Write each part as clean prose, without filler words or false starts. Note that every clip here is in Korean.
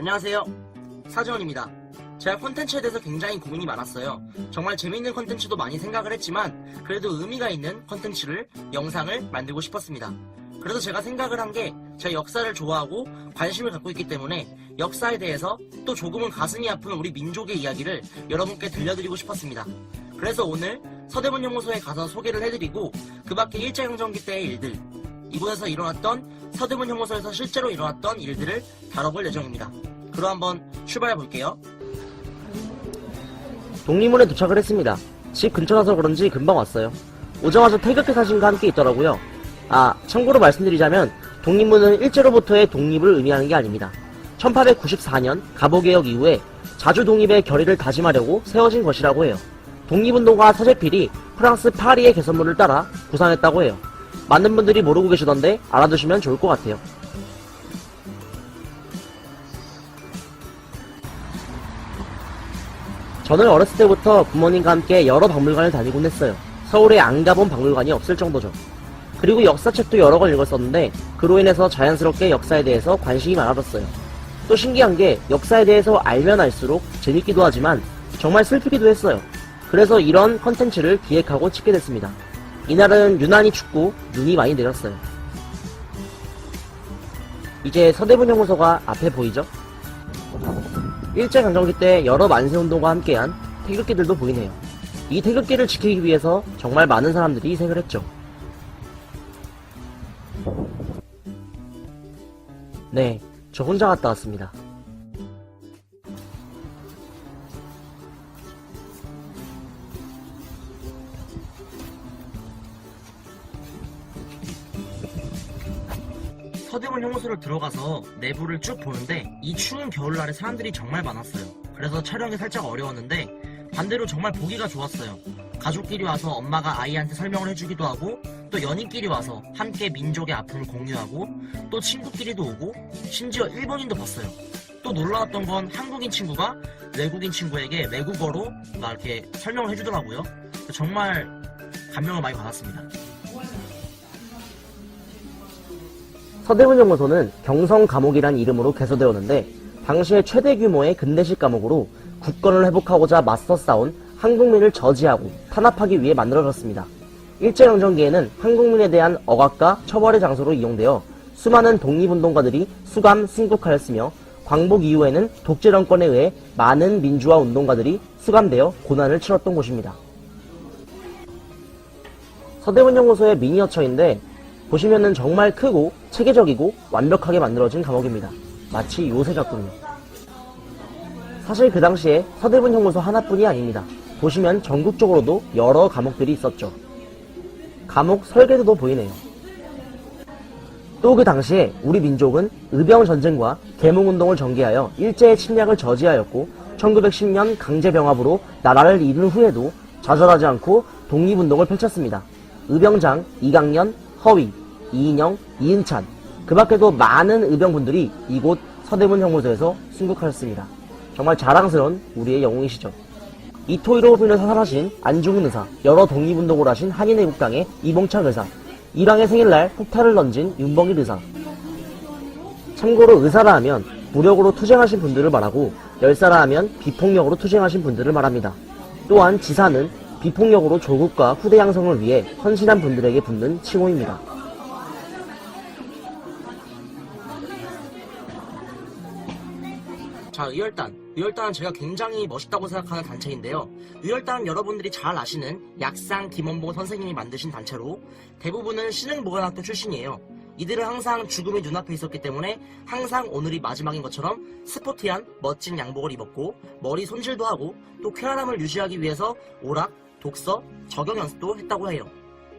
안녕하세요, 사지원입니다. 제가 콘텐츠에 대해서 굉장히 고민이 많았어요. 정말 재밌는 콘텐츠도 많이 생각을 했지만 그래도 의미가 있는 콘텐츠를, 영상을 만들고 싶었습니다. 그래서 제가 생각을 한 게 제가 역사를 좋아하고 관심을 갖고 있기 때문에 역사에 대해서 또 조금은 가슴이 아픈 우리 민족의 이야기를 여러분께 들려드리고 싶었습니다. 그래서 오늘 서대문 연구소에 가서 소개를 해드리고 그 밖에 일제강점기 때의 일들, 이곳에서 일어났던 서대문 연구소에서 실제로 일어났던 일들을 다뤄볼 예정입니다. 그럼 한번 출발해 볼게요. 독립문에 도착을 했습니다. 집 근처라서 그런지 금방 왔어요. 오자마자 태극기 사진과 함께 있더라고요. 참고로 말씀드리자면 독립문은 일제로부터의 독립을 의미하는 게 아닙니다. 1894년 갑오개혁 이후에 자주 독립의 결의를 다짐하려고 세워진 것이라고 해요. 독립운동가 서재필이 프랑스 파리의 개선문을 따라 구상했다고 해요. 많은 분들이 모르고 계시던데 알아두시면 좋을 것 같아요. 저는 어렸을 때부터 부모님과 함께 여러 박물관을 다니곤 했어요. 서울에 안 가본 박물관이 없을 정도죠. 그리고 역사책도 여러 권 읽었었는데 그로 인해서 자연스럽게 역사에 대해서 관심이 많아졌어요. 또 신기한 게 역사에 대해서 알면 알수록 재밌기도 하지만 정말 슬프기도 했어요. 그래서 이런 컨텐츠를 기획하고 찍게 됐습니다. 이날은 유난히 춥고 눈이 많이 내렸어요. 이제 서대문 연구소가 앞에 보이죠? 일제강점기 때 여러 만세운동과 함께한 태극기들도 보이네요. 이 태극기를 지키기 위해서 정말 많은 사람들이 희생을 했죠. 네, 저 혼자 갔다 왔습니다. 서대문 연구소를 들어가서 내부를 쭉 보는데 이 추운 겨울날에 사람들이 정말 많았어요. 그래서 촬영이 살짝 어려웠는데 반대로 정말 보기가 좋았어요. 가족끼리 와서 엄마가 아이한테 설명을 해주기도 하고 또 연인끼리 와서 함께 민족의 아픔을 공유하고 또 친구끼리도 오고 심지어 일본인도 봤어요. 또 놀라웠던 건 한국인 친구가 외국인 친구에게 외국어로 막 이렇게 설명을 해주더라고요. 정말 감명을 많이 받았습니다. 서대문 연구소는 경성감옥이란 이름으로 개소되었는데 당시의 최대 규모의 근대식 감옥으로 국권을 회복하고자 맞서 싸운 한국민을 저지하고 탄압하기 위해 만들어졌습니다. 일제강점기에는 한국민에 대한 억압과 처벌의 장소로 이용되어 수많은 독립운동가들이 수감, 순국하였으며 광복 이후에는 독재 정권에 의해 많은 민주화 운동가들이 수감되어 고난을 치렀던 곳입니다. 서대문 연구소의 미니어처인데 보시면은 정말 크고 체계적이고 완벽하게 만들어진 감옥입니다. 마치 요새 같군요. 사실 그 당시에 서대문 연구소 하나뿐이 아닙니다. 보시면 전국적으로도 여러 감옥들이 있었죠. 감옥 설계도도 보이네요. 또 그 당시에 우리 민족은 의병전쟁과 계몽운동을 전개하여 일제의 침략을 저지하였고 1910년 강제병합으로 나라를 잃은 후에도 좌절하지 않고 독립운동을 펼쳤습니다. 의병장 이강년, 허위, 이인영, 이은찬, 그 밖에도 많은 의병분들이 이곳 서대문 연구소에서 순국하였습니다. 정말 자랑스러운 우리의 영웅이시죠. 이토이로 인해서 사라진 안중근 의사, 여러 독립운동을 하신 한인애국당의 이봉창 의사, 일왕의 생일날 폭탄을 던진 윤봉길 의사. 참고로 의사라 하면武力으로 투쟁하신 분들을 말하고 열사라 하면 비폭력으로 투쟁하신 분들을 말합니다. 또한 지사는 비폭력으로 조국과 후대 양성을 위해 헌신한 분들에게 붙는 칭호입니다. 자, 의열단은 제가 굉장히 멋있다고 생각하는 단체인데요. 의열단은 여러분들이 잘 아시는 약상 김원봉 선생님이 만드신 단체로 대부분은 신흥보건학교 출신이에요. 이들은 항상 죽음이 눈앞에 있었기 때문에 항상 오늘이 마지막인 것처럼 스포티한 멋진 양복을 입었고 머리 손질도 하고 또 쾌활함을 유지하기 위해서 오락, 독서, 적용 연습도 했다고 해요.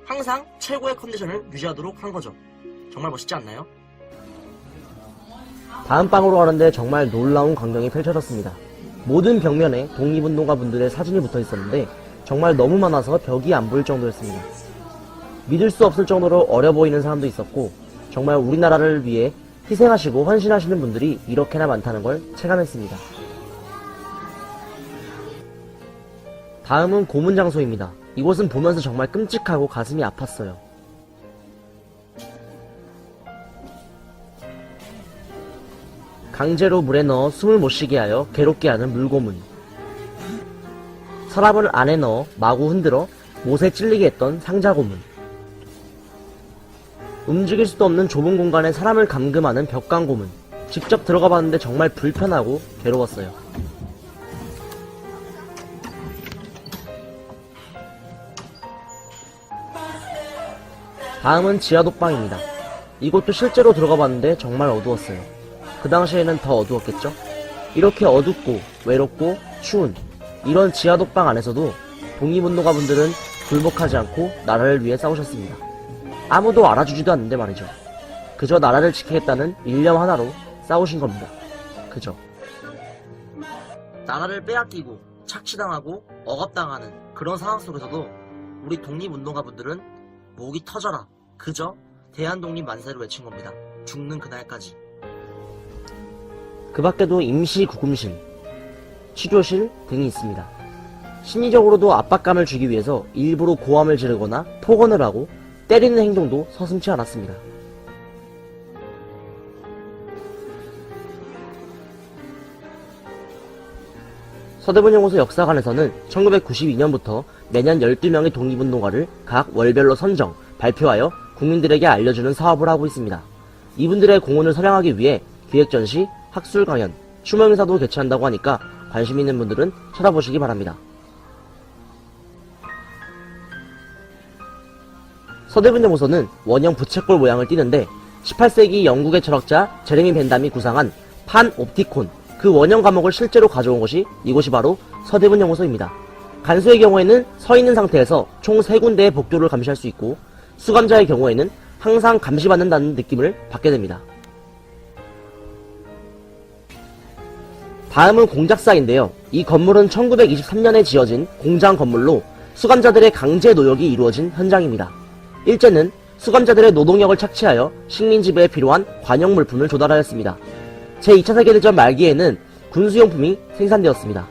항상 최고의 컨디션을 유지하도록 한 거죠. 정말 멋있지 않나요? 다음 방으로 가는데 정말 놀라운 광경이 펼쳐졌습니다. 모든 벽면에 독립운동가 분들의 사진이 붙어 있었는데 정말 너무 많아서 벽이 안 보일 정도였습니다. 믿을 수 없을 정도로 어려 보이는 사람도 있었고 정말 우리나라를 위해 희생하시고 헌신하시는 분들이 이렇게나 많다는 걸 체감했습니다. 다음은 고문장소입니다. 이곳은 보면서 정말 끔찍하고 가슴이 아팠어요. 강제로 물에 넣어 숨을 못 쉬게 하여 괴롭게 하는 물고문, 사람을 안에 넣어 마구 흔들어 못에 찔리게 했던 상자고문, 움직일 수도 없는 좁은 공간에 사람을 감금하는 벽강고문. 직접 들어가 봤는데 정말 불편하고 괴로웠어요. 다음은 지하독방입니다. 이곳도 실제로 들어가 봤는데 정말 어두웠어요. 그 당시에는 더 어두웠겠죠? 이렇게 어둡고 외롭고 추운 이런 지하독방 안에서도 독립운동가분들은 굴복하지 않고 나라를 위해 싸우셨습니다. 아무도 알아주지도 않는데 말이죠. 그저 나라를 지키겠다는 일념 하나로 싸우신 겁니다. 그저. 나라를 빼앗기고 착취당하고 억압당하는 그런 상황 속에서도 우리 독립운동가분들은 목이 터져라 그저 대한독립 만세를 외친 겁니다. 죽는 그날까지. 그 밖에도 임시 구금실, 치료실 등이 있습니다. 심리적으로도 압박감을 주기 위해서 일부러 고함을 지르거나 폭언을 하고 때리는 행동도 서슴지 않았습니다. 서대문연구소 역사관에서는 1992년부터 매년 12명의 독립운동가를 각 월별로 선정, 발표하여 국민들에게 알려주는 사업을 하고 있습니다. 이분들의 공헌을 선양하기 위해 기획전시, 학술 강연, 추모 행사도 개최한다고 하니까 관심 있는 분들은 찾아보시기 바랍니다. 서대문연구소는 원형 부채꼴 모양을 띠는데 18세기 영국의 철학자 제레미 벤담이 구상한 판옵티콘, 그 원형 과목을 실제로 가져온 곳이 이곳이 바로 서대문연구소입니다. 간수의 경우에는 서 있는 상태에서 총 3군데의 복도를 감시할 수 있고 수감자의 경우에는 항상 감시받는다는 느낌을 받게 됩니다. 다음은 공작사인데요. 이 건물은 1923년에 지어진 공장 건물로 수감자들의 강제 노역이 이루어진 현장입니다. 일제는 수감자들의 노동력을 착취하여 식민지배에 필요한 관용 물품을 조달하였습니다. 제2차 세계대전 말기에는 군수용품이 생산되었습니다.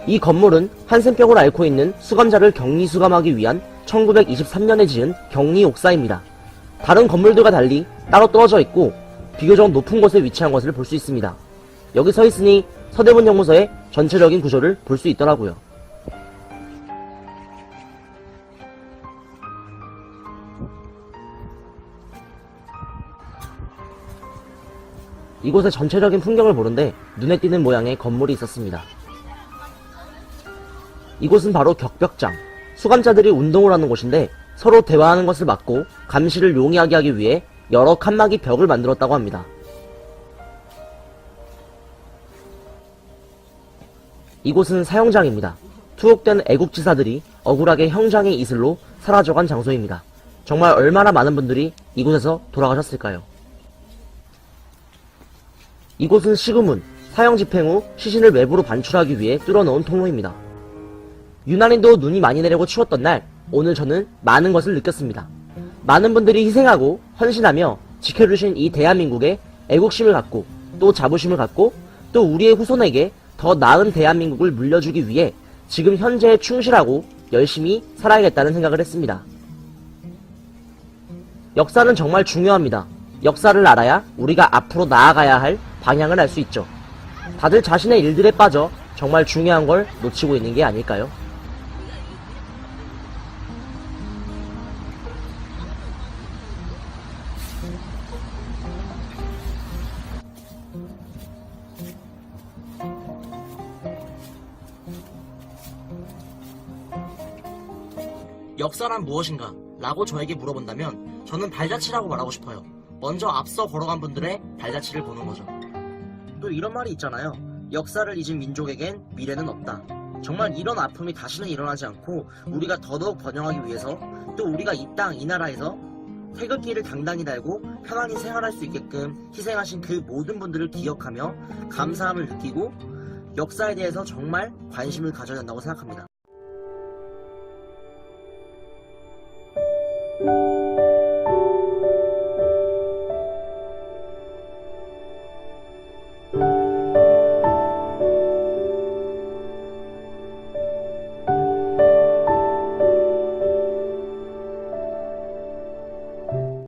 이 건물은 한센병을 앓고 있는 수감자를 격리 수감하기 위한 1923년에 지은 격리 옥사입니다. 다른 건물들과 달리 따로 떨어져 있고 비교적 높은 곳에 위치한 것을 볼 수 있습니다. 여기 서 있으니 서대문연구소의 전체적인 구조를 볼 수 있더라고요. 이곳의 전체적인 풍경을 보는데 눈에 띄는 모양의 건물이 있었습니다. 이곳은 바로 격벽장, 수감자들이 운동을 하는 곳인데 서로 대화하는 것을 막고 감시를 용이하게 하기 위해 여러 칸막이 벽을 만들었다고 합니다. 이곳은 사형장입니다. 투옥된 애국지사들이 억울하게 형장의 이슬로 사라져간 장소입니다. 정말 얼마나 많은 분들이 이곳에서 돌아가셨을까요? 이곳은 시구문, 사형 집행 후 시신을 외부로 반출하기 위해 뚫어놓은 통로입니다. 유난히도 눈이 많이 내리고 추웠던 날, 오늘 저는 많은 것을 느꼈습니다. 많은 분들이 희생하고 헌신하며 지켜주신 이 대한민국에 애국심을 갖고 또 자부심을 갖고 또 우리의 후손에게 더 나은 대한민국을 물려주기 위해 지금 현재에 충실하고 열심히 살아야겠다는 생각을 했습니다. 역사는 정말 중요합니다. 역사를 알아야 우리가 앞으로 나아가야 할 방향을 알 수 있죠. 다들 자신의 일들에 빠져 정말 중요한 걸 놓치고 있는 게 아닐까요? 역사란 무엇인가? 라고 저에게 물어본다면 저는 발자취라고 말하고 싶어요. 먼저 앞서 걸어간 분들의 발자취를 보는 거죠. 또 이런 말이 있잖아요. 역사를 잊은 민족에겐 미래는 없다. 정말 이런 아픔이 다시는 일어나지 않고 우리가 더더욱 번영하기 위해서 또 우리가 이 땅, 이 나라에서 태극기를 당당히 달고 편안히 생활할 수 있게끔 희생하신 그 모든 분들을 기억하며 감사함을 느끼고 역사에 대해서 정말 관심을 가져야 된다고 생각합니다.